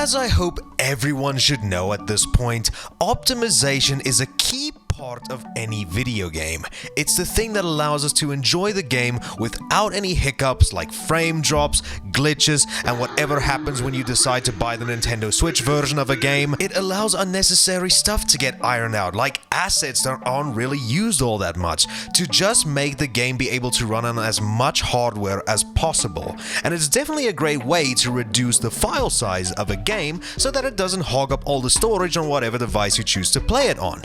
As I hope everyone should know at this point, optimization is a key part of any video game. It's the thing that allows us to enjoy the game without any hiccups like frame drops, glitches, and whatever happens when you decide to buy the Nintendo Switch version of a game. It allows unnecessary stuff to get ironed out, like assets that aren't really used all that much, to just make the game be able to run on as much hardware as possible. And it's definitely a great way to reduce the file size of a game so that it doesn't hog up all the storage on whatever device you choose to play it on.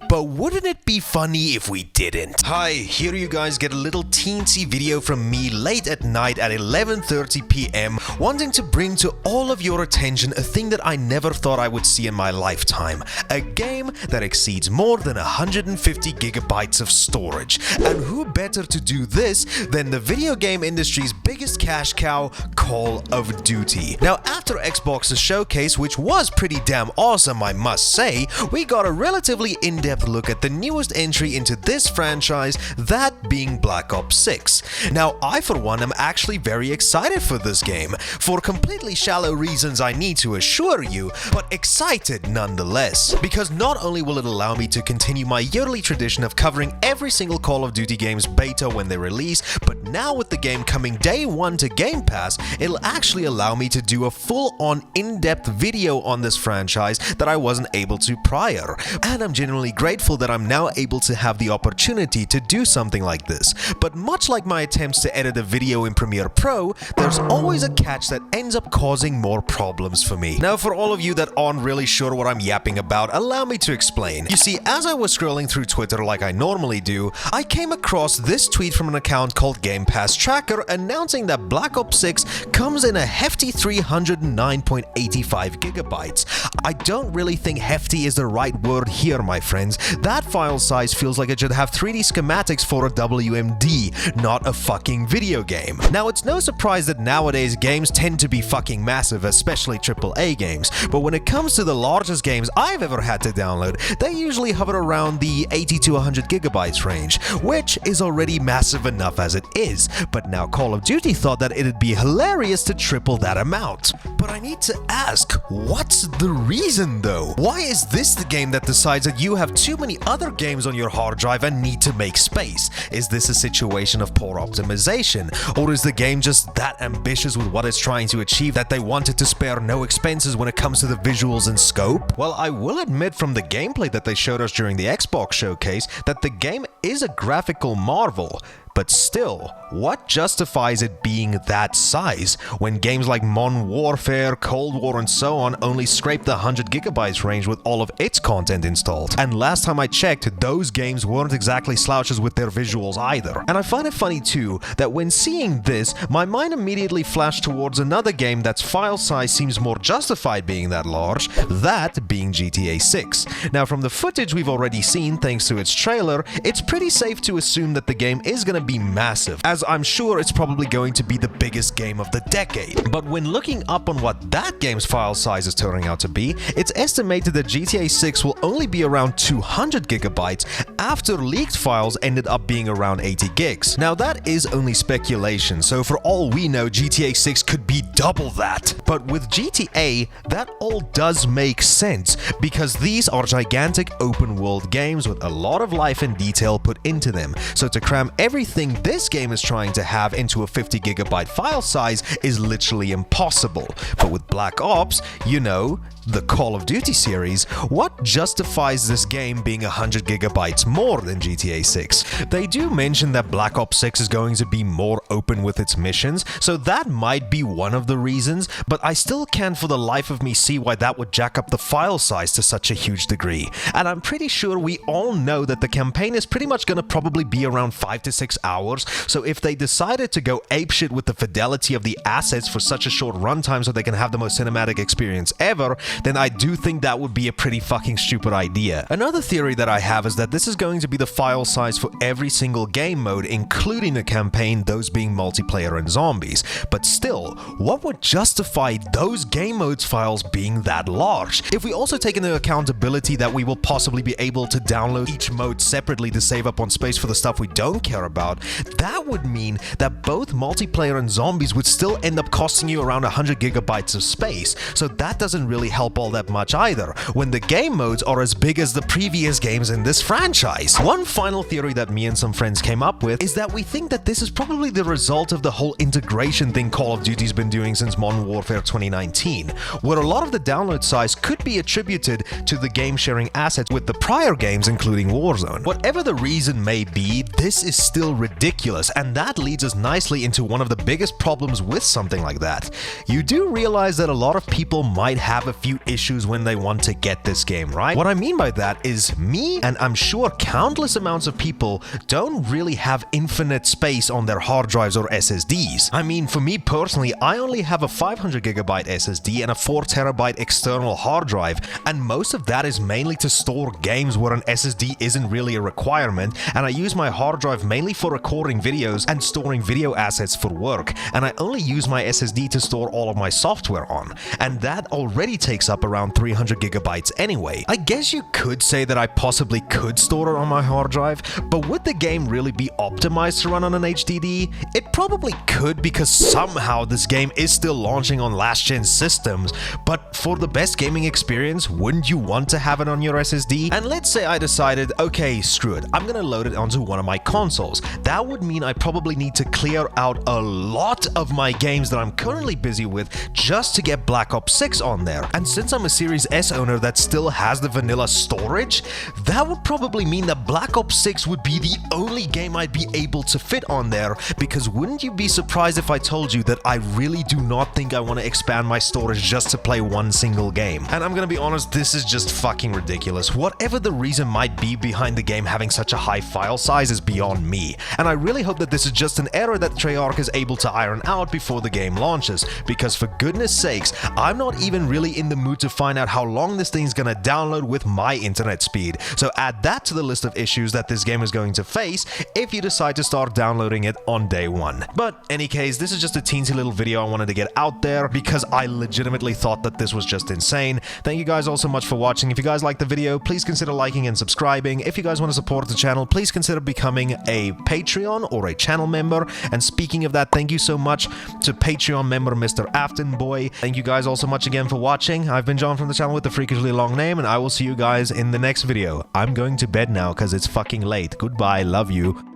But wouldn't it be funny if we didn't? Hi, here you guys get a little teensy video from me late at night at 11:30 p.m. wanting to bring to all of your attention a thing that I never thought I would see in my lifetime. A game that exceeds more than 150 gigabytes of storage. And who better to do this than the video game industry's biggest cash cow, Call of Duty. Now, after Xbox's showcase, which was pretty damn awesome I must say, we got a relatively in-depth look at the newest entry into this franchise, that being Black Ops 6. Now, I for one am actually very excited for this game, for completely shallow reasons I need to assure you, but excited nonetheless. Because not only will it allow me to continue my yearly tradition of covering every single Call of Duty game's beta when they release, but now with the game coming day one to Game Pass, it'll actually allow me to do a full-on in-depth video on this franchise that I wasn't able to prior. And I'm genuinely grateful that I'm now able to have the opportunity to do something like this. But much like my attempts to edit a video in Premiere Pro, there's always a catch that ends up causing more problems for me. Now, for all of you that aren't really sure what I'm yapping about, allow me to explain. You see, as I was scrolling through Twitter like I normally do, I came across this tweet from an account called Game Pass Tracker announcing that Black Ops 6 comes in a hefty 309.85 gigabytes. I don't really think hefty is the right word here, my friends. That file size feels like it should have 3D schematics for a WMD, not a fucking video game. Now, it's no surprise that nowadays games tend to be fucking massive, especially AAA games, but when it comes to the largest games I've ever had to download, they usually hover around the 80 to 100 gigabytes range, which is already massive enough as it is. But now Call of Duty thought that it'd be hilarious to triple that amount. But I need to ask, what's the reason though? Why is this the game that decides that you have too many other games on your hard drive and need to make space? Is this a situation of poor optimization? Or is the game just that ambitious with what it's trying to achieve that they wanted to spare no expenses when it comes to the visuals and scope? Well, I will admit from the gameplay that they showed us during the Xbox showcase that the game is a graphical marvel. But still, what justifies it being that size when games like Modern Warfare, Cold War, and so on only scrape the 100 gigabytes range with all of its content installed? And last time I checked, those games weren't exactly slouches with their visuals either. And I find it funny too that when seeing this, my mind immediately flashed towards another game that's file size seems more justified being that large, that being GTA 6. Now, from the footage we've already seen thanks to its trailer, it's pretty safe to assume that the game is going to be massive, as I'm sure it's probably going to be the biggest game of the decade. But when looking up on what that game's file size is turning out to be, it's estimated that GTA 6 will only be around 200 gigabytes after leaked files ended up being around 80 gigs. Now, that is only speculation, so for all we know, GTA 6 could be double that. But with GTA, that all does make sense, because these are gigantic open world games with a lot of life and detail put into them. So to cram everything this game is trying to have into a 50 gigabyte file size is literally impossible. But with Black Ops, you know, the Call of Duty series, what justifies this game being 100 gigabytes more than GTA 6? They do mention that Black Ops 6 is going to be more open with its missions, so that might be one of the reasons, but I still can't for the life of me see why that would jack up the file size to such a huge degree. And I'm pretty sure we all know that the campaign is pretty much gonna probably be around 5 to 6 hours, so if they decided to go apeshit with the fidelity of the assets for such a short runtime so they can have the most cinematic experience ever, then I do think that would be a pretty fucking stupid idea. Another theory that I have is that this is going to be the file size for every single game mode, including the campaign, those being multiplayer and zombies. But still, what would justify those game modes files being that large? If we also take into accountability that we will possibly be able to download each mode separately to save up on space for the stuff we don't care about, that would mean that both multiplayer and zombies would still end up costing you around 100 gigabytes of space, so that doesn't really help all that much either, when the game modes are as big as the previous games in this franchise. One final theory that me and some friends came up with is that we think that this is probably the result of the whole integration thing Call of Duty's been doing since Modern Warfare 2019, where a lot of the download size could be attributed to the game sharing assets with the prior games, including Warzone. Whatever the reason may be, this is still ridiculous, and that leads us nicely into one of the biggest problems with something like that. You do realize that a lot of people might have a few issues when they want to get this game, right? What I mean by that is me, and I'm sure countless amounts of people, don't really have infinite space on their hard drives or SSDs. I mean, for me personally, I only have a 500 gigabyte SSD and a 4 terabyte external hard drive, and most of that is mainly to store games where an SSD isn't really a requirement, and I use my hard drive mainly for recording videos and storing video assets for work, and I only use my SSD to store all of my software on, and that already takes up around 300 gigabytes anyway. I guess you could say that I possibly could store it on my hard drive, but would the game really be optimized to run on an HDD? It probably could, because somehow this game is still launching on last-gen systems, but for the best gaming experience, wouldn't you want to have it on your SSD? And let's say I decided, okay, screw it, I'm gonna load it onto one of my consoles. That would mean I probably need to clear out a lot of my games that I'm currently busy with just to get Black Ops 6 on there. And since I'm a Series S owner that still has the vanilla storage, that would probably mean that Black Ops 6 would be the only game I'd be able to fit on there, because wouldn't you be surprised if I told you that I really do not think I want to expand my storage just to play one single game? And I'm gonna be honest, this is just fucking ridiculous. Whatever the reason might be behind the game having such a high file size is beyond me, and I really hope that this is just an error that Treyarch is able to iron out before the game launches, because for goodness sakes, I'm not even really in the mood to find out how long this thing's gonna download with my internet speed. So add that to the list of issues that this game is going to face if you decide to start downloading it on day one. But any case, this is just a teensy little video I wanted to get out there because I legitimately thought that this was just insane. Thank you guys all so much for watching. If you guys liked the video, please consider liking and subscribing. If you guys want to support the channel, please consider becoming a Patreon or a channel member. And speaking of that, thank you so much to Patreon member Mr. Aftonboy. Thank you guys all so much again for watching. I've been John from the channel with the freakishly long name, and I will see you guys in the next video. I'm going to bed now because it's fucking late. Goodbye, love you.